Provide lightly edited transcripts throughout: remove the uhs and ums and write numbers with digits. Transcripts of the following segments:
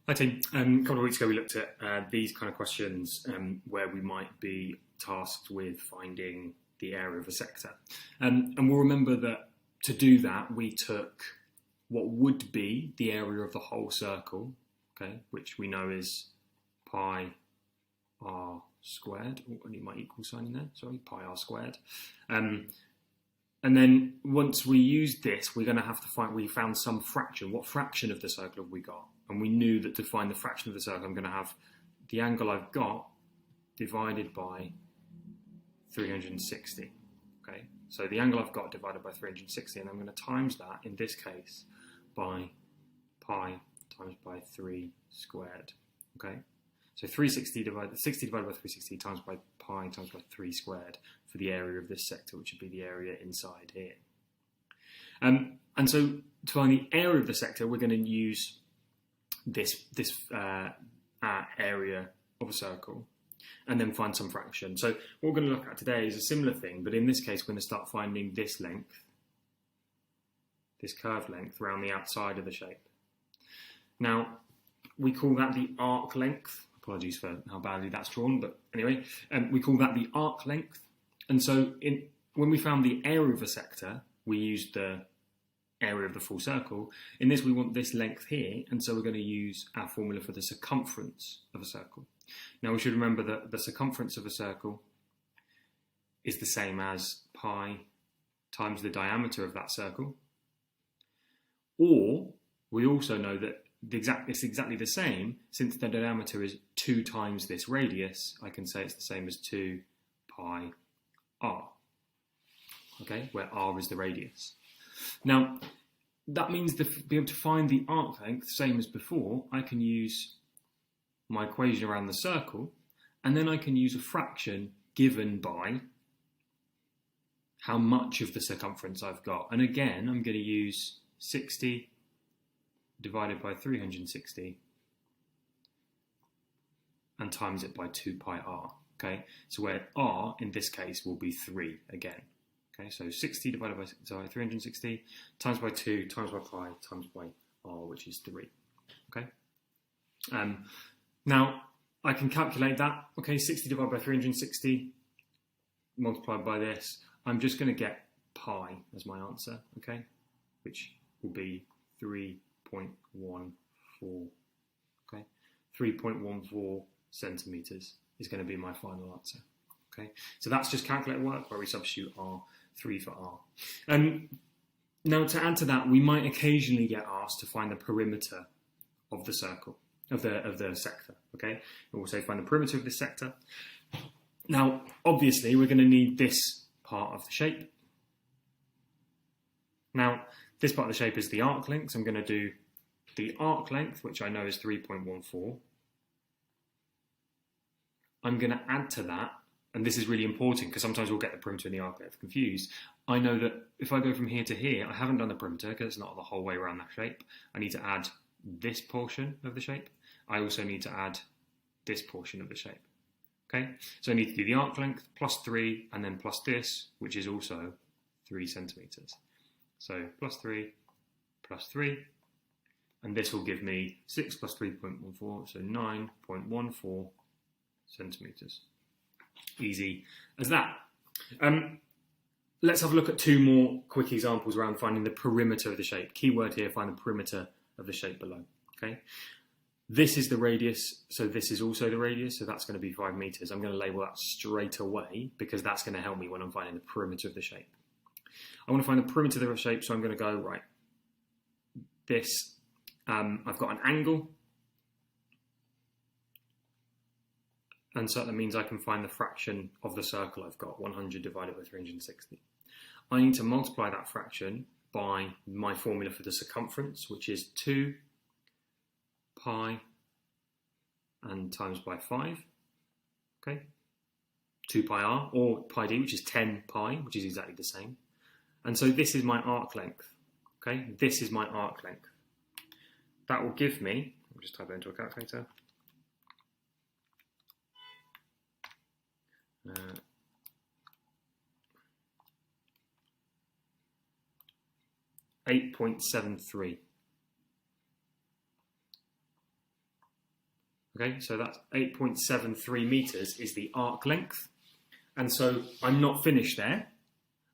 Hi team. A couple of weeks ago we looked at these kind of questions where we might be tasked with finding the area of a sector. And we'll remember that to do that we took what would be the area of the whole circle, okay, which we know is pi r squared, or I need my equal sign in there, sorry, pi r squared. And then once we use this, we're going to have to find, we found some fraction. What fraction of the circle have we got? And we knew that to find the fraction of the circle, I'm going to have the angle I've got divided by 360. Okay, so the angle I've got divided by 360, and I'm going to times that, in this case, by pi times by 3 squared. Okay, so 60 divided by 360 times by pi times by 3 squared for the area of this sector, which would be the area inside here. And so to find the area of the sector, we're going to use this area of a circle and then find some fraction. So what we're going to look at today is a similar thing, but in this case we're going to start finding this length, this curved length around the outside of the shape. Now we call that the arc length. Apologies for how badly that's drawn, but anyway, we call that the arc length. And so when we found the area of a sector, we used the area of the full circle. In this, we want this length here, and so we're going to use our formula for the circumference of a circle. Now, we should remember that the circumference of a circle is the same as pi times the diameter of that circle. Or, we also know that it's exactly the same, since the diameter is 2 times this radius, I can say it's the same as 2 pi r, okay, where r is the radius. Now, that means to be able to find the arc length, same as before, I can use my equation around the circle, and then I can use a fraction given by how much of the circumference I've got. And again, I'm going to use 60 divided by 360 and times it by 2 pi r, okay? So where r, in this case, will be 3 again. Okay, so 60 divided by 360 times by 2 times by pi times by r, which is 3. Okay. Now I can calculate that. Okay, 60 divided by 360 multiplied by this. I'm just going to get pi as my answer. Okay, which will be 3.14. Okay, 3.14 centimeters is going to be my final answer. Okay, so that's just calculator work where we substitute r, 3 for r. Now to add to that, we might occasionally get asked to find the perimeter of the circle, of the sector. Okay, we'll say find the perimeter of this sector. Now, obviously, we're going to need this part of the shape. Now, this part of the shape is the arc length. So I'm going to do the arc length, which I know is 3.14. I'm going to add to that. And this is really important because sometimes we'll get the perimeter and the arc length confused. I know that if I go from here to here, I haven't done the perimeter because it's not the whole way around that shape. I need to add this portion of the shape. I also need to add this portion of the shape. Okay, so I need to do the arc length plus 3 and then plus this, which is also 3 centimeters. So plus 3, and this will give me 6 plus 3.14, so 9.14 centimeters. Easy as that. Let's have a look at 2 more quick examples around finding the perimeter of the shape. Keyword here, find the perimeter of the shape below. Okay, this is the radius, so this is also the radius, so that's going to be 5 meters. I'm going to label that straight away because that's going to help me when I'm finding the perimeter of the shape. I want to find the perimeter of the shape, so I'm going to go, right, this, I've got an angle, and so that means I can find the fraction of the circle I've got, 100 divided by 360. I need to multiply that fraction by my formula for the circumference, which is 2 pi and times by 5, okay? 2 pi r, or pi d, which is 10 pi, which is exactly the same. And so this is my arc length, okay? This is my arc length. That will give me, I'll just type it into a calculator, 8.73. Okay, so that's 8.73 meters is the arc length. And so I'm not finished there.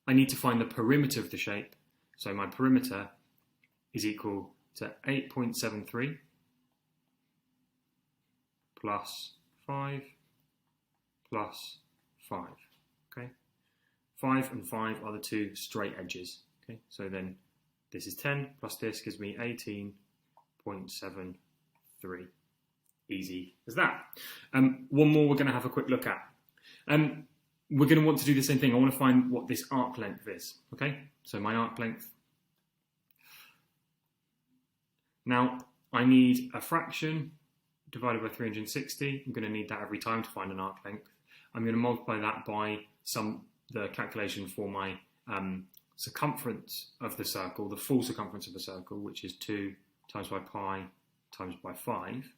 I need to find the perimeter of the shape. So my perimeter is equal to 8.73 plus 5 plus 5. Okay, 5 and 5 are the two straight edges. Okay, so then this is 10 plus this gives me 18.73. Easy as that. One more we're going to have a quick look at. We're going to want to do the same thing. I want to find what this arc length is. Okay, so my arc length. Now I need a fraction divided by 360. I'm going to need that every time to find an arc length. I'm going to multiply that by the calculation for my circumference of the circle, the full circumference of the circle, which is 2 times by pi times by 5.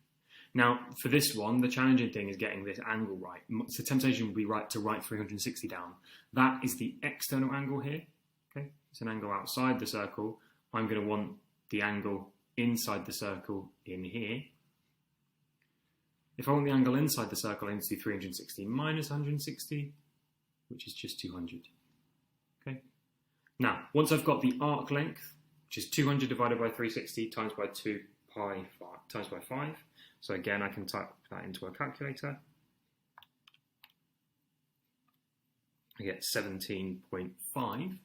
Now, for this one, the challenging thing is getting this angle right. So temptation would be to write 360 down. That is the external angle here. Okay, it's an angle outside the circle. I'm going to want the angle inside the circle in here. If I want the angle inside the circle, I need to do 360 minus 160, which is just 200. Okay. Now, once I've got the arc length, which is 200 divided by 360 times by 2 pi 5, times by 5. So again, I can type that into a calculator. I get 17.5.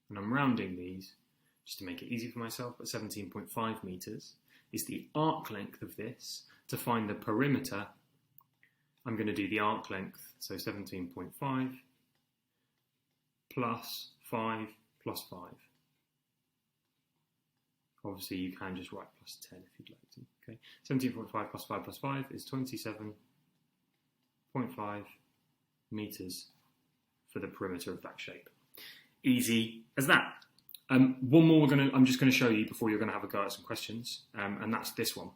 And I'm rounding these just to make it easy for myself, but 17.5 meters is the arc length of this. To find the perimeter, I'm going to do the arc length, so 17.5 plus 5 plus 5. Obviously, you can just write plus 10 if you'd like to. Okay, 17.5 plus 5 plus 5 is 27.5 meters for the perimeter of that shape. Easy as that. One more I'm just going to show you before you're going to have a go at some questions, and that's this one.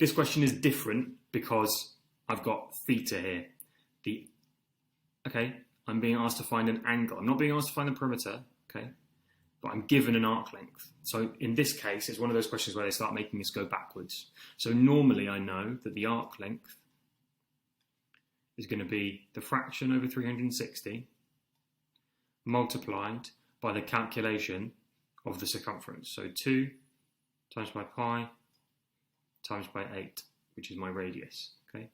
This question is different because I've got theta here. I'm being asked to find an angle. I'm not being asked to find the perimeter, okay, but I'm given an arc length. So in this case, it's one of those questions where they start making us go backwards. So normally I know that the arc length is going to be the fraction over 360 multiplied by the calculation of the circumference. So 2 times by pi times by 8, which is my radius. Okay.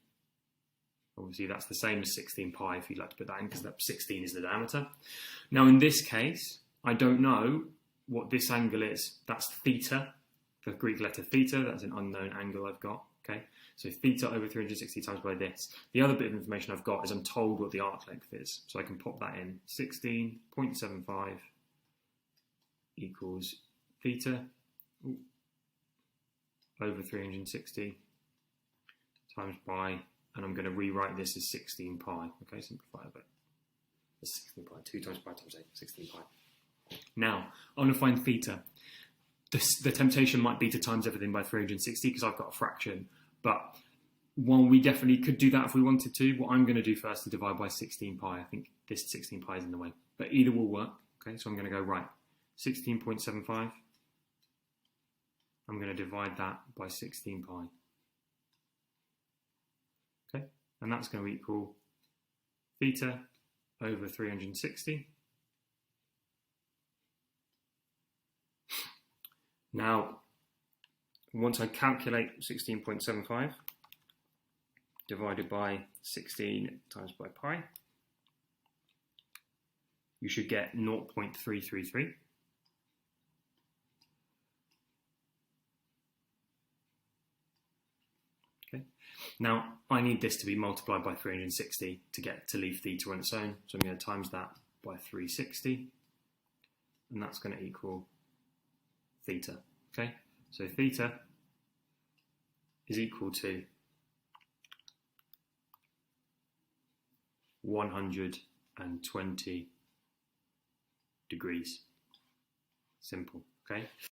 Obviously, that's the same as 16 pi if you'd like to put that in, because that 16 is the diameter. Now, in this case, I don't know what this angle is. That's theta, the Greek letter theta. That's an unknown angle I've got. Okay, so theta over 360 times by this. The other bit of information I've got is I'm told what the arc length is, so I can pop that in. 16.75 equals theta over 360 times by, and I'm going to rewrite this as 16 pi. Okay, simplify a bit. It's 16 pi, 2 times pi times 8, 16 pi. Now, I'm going to find theta. The temptation might be to times everything by 360 because I've got a fraction, but while we definitely could do that if we wanted to, what I'm going to do first is divide by 16 pi. I think this 16 pi is in the way, but either will work. Okay, so I'm going to go right, 16.75. I'm going to divide that by 16 pi. Okay, and that's going to equal theta over 360. Now, once I calculate 16.75 divided by 16 times by pi, you should get 0.333. Okay. Now, I need this to be multiplied by 360 to leave theta on its own. So I'm going to times that by 360, and that's going to equal theta. Okay, so theta is equal to 120 degrees. Simple. Okay.